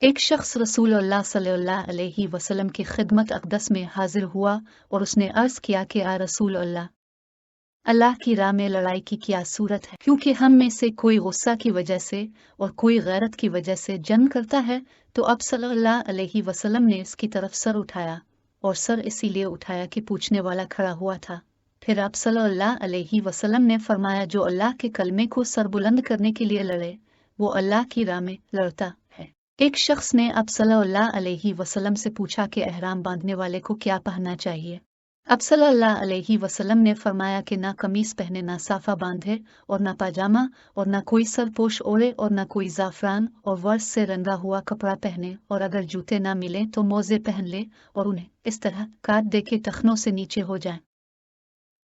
एक शख्स रसूलुल्लाह सल्लल्लाहु अलैहि वसल्लम की खिदमत अक़दस में हाजिर हुआ और उसने अर्ज़ किया कि आ रसूलल्लाह, अल्लाह की राह में लड़ाई की क्या सूरत है? क्योंकि हम में से कोई गुस्सा की वजह से और कोई गैरत की वजह से जंग करता है। तो अब सल्लल्लाहु अलैहि वसल्लम ने इसकी तरफ सर उठाया, और सर इसीलिए उठाया कि पूछने वाला खड़ा हुआ था। फिर अब सल्लल्लाहु अलैहि वसल्लम ने फरमाया, जो अल्लाह के कलमे को सरबुलंद करने के लिए लड़े, वो अल्लाह की राह में लड़ता है। एक शख्स ने अब सल्लल्लाहु अलैहि वसल्लम से पूछा कि एहराम बांधने वाले को क्या पहनना चाहिए? अब सल्लल्लाहु अलैहि वसल्लम ने फरमाया कि ना कमीज पहने, ना साफा बांधे और ना पाजामा, और ना कोई सरपोश ओढ़े और ना कोई ज़ाफ़रान और वर्ष से रंगा हुआ कपड़ा पहने, और अगर जूते ना मिले तो मोज़े पहन ले और उन्हें इस तरह काट दे के टखनों से नीचे हो जाएं।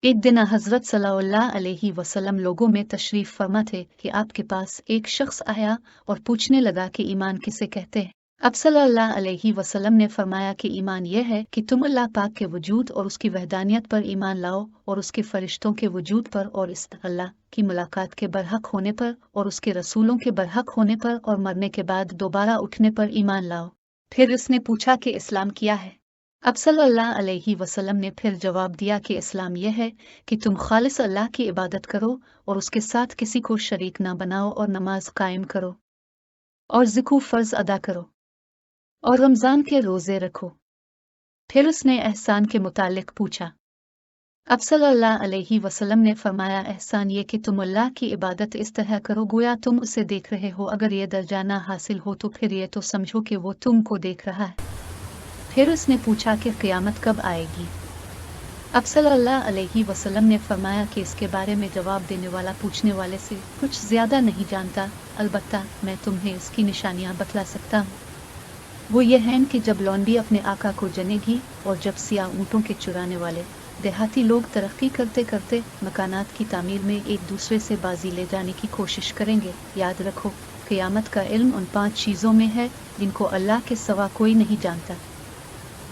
एक दिन हज़रत सल्लल्लाहु अलैहि वसल्लम लोगों में तशरीफ़ फरमा थे कि आपके पास एक शख्स आया और पूछने लगा कि ईमान किसे कहते हैं? अब सल्लल्लाहु अलैहि वसल्लम ने फरमाया कि ईमान यह है कि तुम अल्लाह पाक के वजूद और उसकी वहदानियत पर ईमान लाओ, और उसके फरिश्तों के वजूद पर, और इस अल्लाह की मुलाकात के बरहक होने पर, और उसके रसूलों के बरहक होने पर, और मरने के बाद दोबारा उठने पर ईमान लाओ। फिर इसने पूछा कि इस्लाम क्या है? अब सल्लल्लाहु अलैहि वसल्लम ने फिर जवाब दिया कि इस्लाम यह है कि तुम खालिस अल्लाह की इबादत करो और उसके साथ किसी को शरीक ना बनाओ, और नमाज कायम करो, और ज़िक्र फ़र्ज अदा करो, और रमज़ान के रोज़े रखो। फिर उसने एहसान के मुतालिक पूछा। अब सल्लल्लाहु अलैहि वसल्लम ने फरमाया, एहसान ये कि तुम अल्लाह की इबादत इस तरह करो गोया तुम उसे देख रहे हो। अगर ये दर्जा ना हासिल हो तो फिर ये तो समझो कि वो तुमको देख रहा है। फिर उसने पूछा कि क़यामत कब आएगी? अब सल्लल्लाहु अलैहि वसल्लम ने फरमाया कि इसके बारे में जवाब देने वाला पूछने वाले से कुछ ज़्यादा नहीं जानता, अलबत्ता मैं तुम्हें इसकी निशानियाँ बतला सकता हूँ। वो ये हैं कि जब लौंडी अपने आका को जनेगी, और जब सियाह ऊँटों के चुराने वाले देहाती लोग तरक्की करते करते मकानात की तामीर में एक दूसरे से बाजी ले जाने की कोशिश करेंगे। याद रखो, क़यामत का इल्म उन 5 चीज़ों में है जिनको अल्लाह के सिवा कोई नहीं जानता।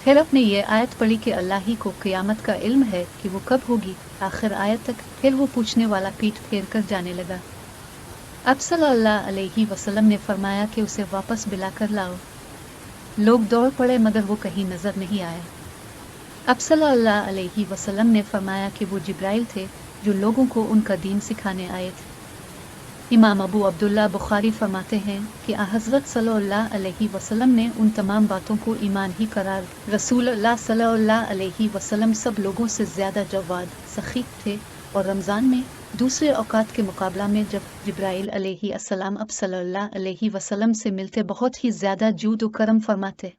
फिर अपने ये आयत पढ़ी कि अल्लाह ही को क़यामत का इल्म है कि वो कब होगी, आखिर आयत तक। फिर वो पूछने वाला पीठ फेर कर जाने लगा। अब सल्लल्लाहु अलैहि वसल्लम ने फरमाया कि उसे वापस बुलाकर लाओ। लोग दौड़ पड़े मगर वो कहीं नजर नहीं आया। अब सल्लल्लाहु अलैहि वसल्लम ने फरमाया कि वो जिब्राइल थे जो लोगों को उनका दीन सिखाने आए थे। इमाम अबू अब्दुल्ला बुखारी फरमाते हैं कि हज़रत सल्लल्लाहु अलैहि वसल्लम ने उन तमाम बातों को ईमान ही करार। रसूलुल्लाह सल्लल्लाहु अलैहि वसल्लम सब लोगों से ज़्यादा जवाद सखी थे, और रमज़ान में दूसरे औकात के मुकाबला में जब जिब्राइल अलैहि अस्सलाम अब सल्लल्लाहु अलैहि वसल्लम से मिलते बहुत ही ज़्यादा जूद व करम फरमाते।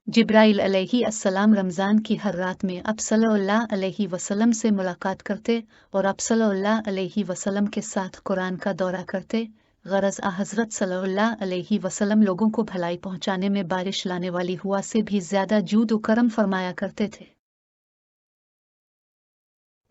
जिब्राइल अलैहि अस्सलाम रमज़ान की हर रात में अब सल्लल्लाहु अलैहि वसल्लम से मुलाकात करते और अब सल्लल्लाहु अलैहि वसल्लम के साथ कुरान का दौरा करते। गरज हज़रत सल्लल्लाहु अलैहि वसल्लम लोगों को भलाई पहुंचाने में बारिश लाने वाली हुआ से भी ज़्यादा जूद व करम फरमाया करते थे।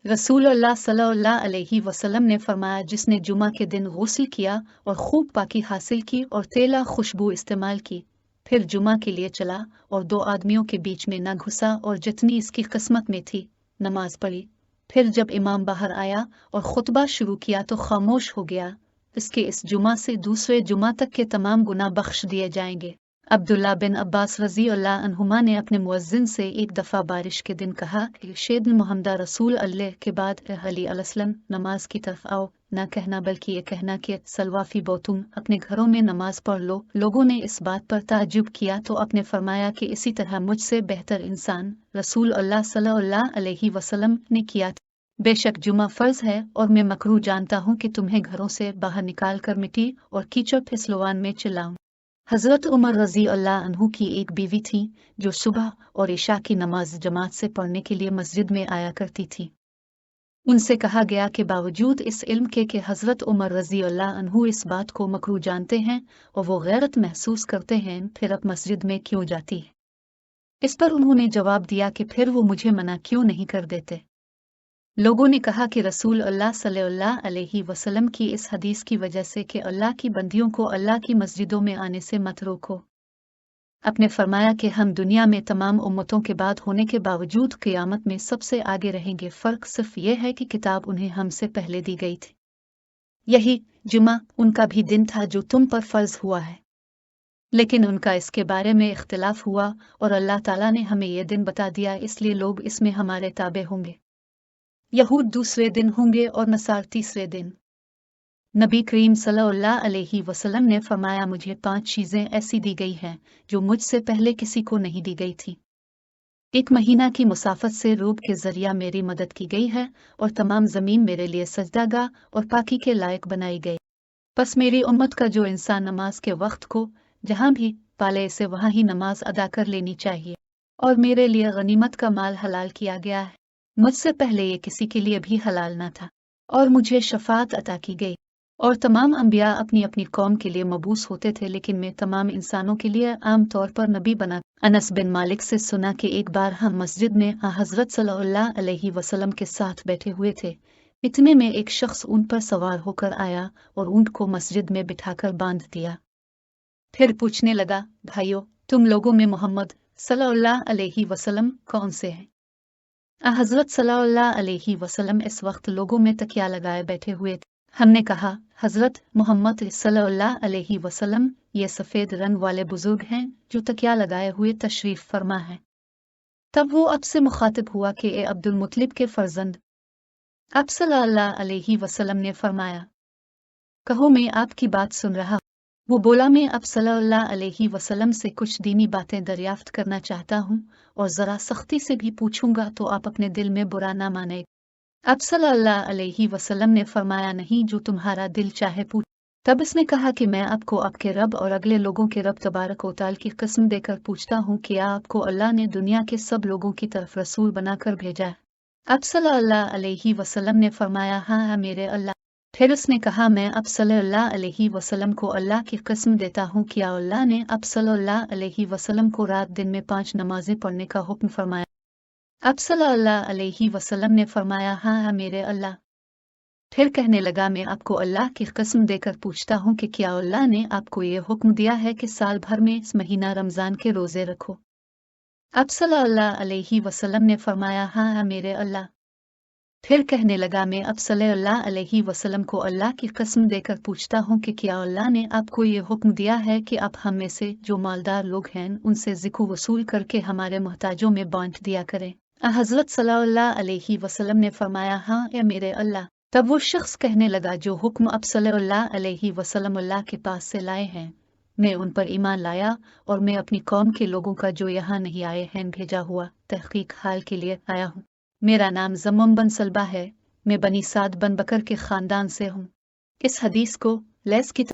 रसूलुल्लाह सल्लल्लाहु अलैहि वसल्लम ने फरमाया, जिसने जुमा के दिन गुस्ल किया और खूब पाकी हासिल की और तेला खुशबू इस्तेमाल की, फिर जुमा के लिए चला और 2 आदमियों के बीच में न घुसा, और जितनी इसकी किस्मत में थी नमाज पढ़ी। फिर जब इमाम बाहर आया और खुतबा शुरू किया तो खामोश हो गया। इसके इस जुमा से दूसरे जुमा तक के तमाम गुनाह बख्श दिए जाएंगे। अब्दुल्ला बिन अब्बास रज़ी अल्लाह अन्हुमा ने अपने मुअज्जिन से एक दफ़ा बारिश के दिन कहा कि शेद मोहम्मद रसूल अल्लाह के बाद अली अलैहिस्सलाम नमाज की तरफ आओ, ना कहना बल्कि ये कहना कि सलवाफी बोतुम अपने घरों में नमाज पढ़ लो। लोगों ने इस बात पर ताज्जुब किया तो आपने फरमाया कि इसी तरह मुझसे बेहतर इंसान रसूल अल्लाह सल्लल्लाहु अलैहि वसल्लम ने किया। बेशक जुमा फर्ज है और मैं मकरूह जानता हूँ कि तुम्हें घरों से बाहर निकाल कर मिट्टी और कीचड़ फिसलवान में चिल्लाऊं। हज़रत उमर रज़ी अल्लाह अन्हु की एक बीवी थी जो सुबह और इशा की नमाज जमात से पढ़ने के लिए मस्जिद में आया करती थी। उनसे कहा गया कि बावजूद इस इल्म के हज़रत उमर रज़ी अल्लाह अन्हु इस बात को मकरूह जानते हैं और वो गैरत महसूस करते हैं, फिर अब मस्जिद में क्यों जाती है? इस पर उन्होंने जवाब दिया कि फिर वो मुझे मना क्यों नहीं कर देते? लोगों ने कहा कि रसूल अल्लाह सल्लल्लाहु अलैहि वसल्लम की इस हदीस की वजह से कि अल्लाह की बंदियों को अल्लाह की मस्जिदों में आने से मत रोको। आपने फरमाया कि हम दुनिया में तमाम उम्मतों के बाद होने के बावजूद क़यामत में सबसे आगे रहेंगे। फ़र्क सिर्फ ये है कि किताब उन्हें हमसे पहले दी गई थी। यही जुमा उनका भी दिन था जो तुम पर फ़र्ज हुआ है। लेकिन उनका इसके बारे में इख्तिलाफ हुआ और अल्लाह ताला ने हमें ये दिन बता दिया, इसलिए लोग इसमें हमारे ताबे होंगे। यहूद दूसरे दिन होंगे और नसार तीसरे दिन। नबी करीम सल्लल्लाहु अलैहि वसल्लम ने फरमाया, मुझे 5 चीज़ें ऐसी दी गई हैं जो मुझसे पहले किसी को नहीं दी गई थी। 1 महीना की मुसाफत से रूब के जरिया मेरी मदद की गई है और तमाम ज़मीन मेरे लिए सजदागाह और पाकी के लायक बनाई गई। बस मेरी उम्मत का जो इंसान नमाज के वक्त को जहाँ भी पाले इसे वहाँ ही नमाज अदा कर लेनी चाहिए। और मेरे लिए गनीमत का माल हलाल किया गया है, मुझसे पहले ये किसी के लिए भी हलाल न था, और मुझे शफाअत अता की गई। और तमाम अंबिया अपनी अपनी कौम के लिए मबूस होते थे, लेकिन मैं तमाम इंसानों के लिए आम तौर पर नबी बना। अनस बिन मालिक से सुना कि एक बार हम मस्जिद में हज़रत सल्लल्लाहु अलैहि वसल्लम के साथ बैठे हुए थे। इतने में एक शख्स ऊंट पर सवार होकर आया और ऊंट को मस्जिद में बिठाकर बांध दिया। फिर पूछने लगा, भाइयों, तुम लोगों में मोहम्मद सल्लल्लाहु अलैहि वसल्लम कौन से हैं? हज़रत सल्लल्लाहु अलैहि वसल्लम इस वक्त लोगों में तकिया लगाए बैठे हुए थे। हमने कहा, हज़रत मोहम्मद सल्लल्लाहु अलैहि वसल्लम ये सफ़ेद रंग वाले बुजुर्ग हैं जो तकिया लगाए हुए तशरीफ फरमा है। तब वो अब से मुखातिब हुआ कि ए अब्दुल मुत्तलिब के फर्जंद। आप सल्लल्लाहु अलैहि वसल्लम ने फरमाया, कहो मैं आपकी बात सुन रहा हूँ। वो बोला, मैं अब सल्लल्लाहु अलैहि वसल्लम से कुछ दीनी बातें दरियाफ्त करना चाहता हूँ और ज़रा सख्ती से भी पूछूंगा तो आप अपने दिल में बुरा ना माने। अब सल्लल्लाहु अलैहि वसल्लम ने फरमाया, नहीं, जो तुम्हारा दिल चाहे पूछ। तब इसने कहा कि मैं आपको आपके रब और अगले लोगों के रब तबारक व तआला की कसम देकर पूछता हूँ कि आपको अल्लाह ने दुनिया के सब लोगों की तरफ रसूल बनाकर भेजा है। अब सल्लल्लाहु अलैहि वसल्लम ने फरमाया, हाँ मेरे अल्लाह। फिर उसने कहा, मैं अब सल्लल्लाहु अलैहि वसल्लम को अल्लाह की कसम देता हूँ कि अल्लाह ने अब सल्लल्लाहु अलैहि वसल्लम को रात दिन में 5 नमाजें पढ़ने का हुक्म फरमाया। अब सल्लल्लाहु अलैहि वसल्लम ने फरमाया, हाँ मेरे अल्लाह। फिर कहने लगा, मैं आपको अल्लाह की कसम देकर पूछता हूँ कि क्या अल्लाह ने आपको ये हुक्म दिया है कि साल भर में इस महीना रमज़ान के रोज़े रखो? अब सल्लल्लाहु अलैहि वसल्लम ने फरमाया, हाँ मेरे अल्लाह। फिर कहने लगा, मैं अब सल्लल्लाहु अलैहि वसल्लम को अल्लाह की कसम देकर पूछता हूँ कि क्या अल्लाह ने आपको ये हुक्म दिया है कि आप हम में से जो मालदार लोग हैं उनसे ज़िको वसूल करके हमारे मोहताजों में बांट दिया करें? हज़रत सल्लल्लाहु अलैहि वसल्लम ने फरमाया, हाँ ए मेरे अल्लाह। तब वो शख्स कहने लगा, जो हुक्म अब सल्लल्लाहु अलैहि वसल्लम अल्लाह के पास से लाए हैं, मैं उन पर ईमान लाया और मैं अपनी कौम के लोगों का जो यहाँ नहीं आए हैं भेजा हुआ तहकीक हाल के लिए आया हूँ। मेरा नाम ज़म्मम बन सलबा है, मैं बनी साद बन बकर के ख़ानदान से हूँ। इस हदीस को लैस की